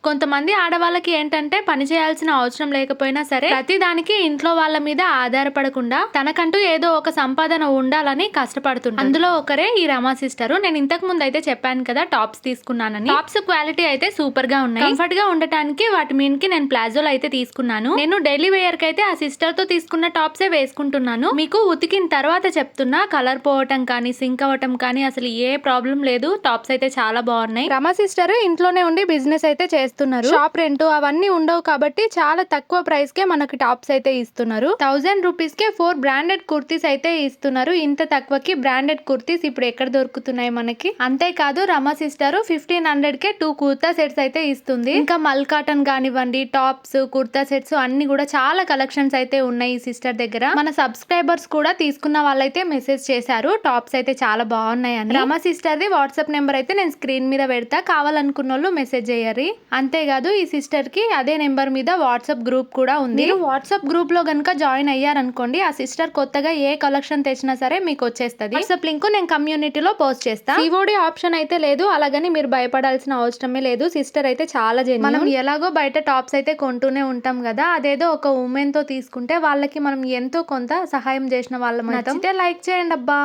కొంతమంది ఆడవాళ్ళకి ఏంటంటే పని చేయాల్సిన అవసరం లేకపోయినా సరే ప్రతి దానికి ఇంట్లో వాళ్ళ మీద ఆధారపడకుండా తనకంటూ ఏదో ఒక సంపాదన ఉండాలని కష్టపడుతుంది. అందులో ఒకరే ఈ రమా సిస్టర్. నేను ఇంతకు ముందు అయితే చెప్పాను కదా టాప్స్ తీసుకున్నానని. టాప్స్ క్వాలిటీ అయితే సూపర్ గా ఉన్నాయి. కంఫర్ట్ గా ఉండటానికి వాటి మీదకి నేను ప్లాజోలు అయితే తీసుకున్నాను. నేను డైలీ వేర్ కి అయితే ఆ సిస్టర్ తో తీసుకున్న టాప్సే వేసుకుంటున్నాను. మీకు ఉతికిన తర్వాత చెప్తున్నా, కలర్ పోవటం కానీ సింక్ అవటం కానీ అసలు ఏ ప్రాబ్లం లేదు. టాప్స్ అయితే చాలా బాగున్నాయి. రమా సిస్టర్ ఇంట్లోనే ఉండి బిజినెస్ అయితే చేస్తున్నారు. షాప్ రెంట్ అవన్నీ ఉండవు కాబట్టి చాలా తక్కువ ప్రైస్ కే మనకి టాప్స్ అయితే ఇస్తున్నారు. 1000 రూపీస్ కే 4 బ్రాండెడ్ కుర్తీస్ అయితే ఇస్తున్నారు. ఇంత తక్కువకి బ్రాండెడ్ కుర్తీస్ ఇప్పుడు ఎక్కడ దొరుకుతున్నాయి మనకి. అంతేకాదు రమా సిస్టర్ 1500 కే 2 కుర్తా సెట్స్ అయితే ఇస్తుంది. ఇంకా మల్ కాటన్ కానివ్వండి, టాప్స్, కుర్తా సెట్స్ అన్ని కూడా చాలా కలెక్షన్స్ అయితే ఉన్నాయి ఈ సిస్టర్ దగ్గర. మన సబ్స్క్రైబర్స్ కూడా తీసుకున్న వాళ్ళైతే మెసేజ్ చేశారు టాప్స్ అయితే చాలా బాగున్నాయి అని. రమా సిస్టర్ ది వాట్సాప్ నెంబర్ అయితే నేను స్క్రీన్ మీద పెడతా, కావాలనుకున్న వాళ్ళు మెసేజ్ చేయరు. అంతేకాదు ఈ సిస్టర్ కి అదే నెంబర్ మీద వాట్సాప్ గ్రూప్ కూడా ఉంది. మీరు వాట్సాప్ గ్రూప్ లో గనుక జాయిన్ అయ్యారనుకోండి, ఆ సిస్టర్ కొత్తగా ఏ కలెక్షన్ తెచ్చినా సరే మీకు వచ్చేస్తుంది. వాట్సాప్ లింక్ నేను కమ్యూనిటీలో పోస్ట్ చేస్తాను. సిఓడి ఆప్షన్ అయితే లేదు, అలాగని మీరు భయపడాల్సిన అవసరమే లేదు. సిస్టర్ అయితే చాలా జెన్యూన్. మనం ఎలాగో బయట టాప్స్ అయితే కొంటూనే ఉంటాం కదా, అదేదో ఒక ఉమెన్ తో తీసుకుంటే వాళ్ళకి మనం ఎంతో కొంత సహాయం చేసిన వాళ్ళం. నచ్చితే లైక్ చేయండి అబ్బా.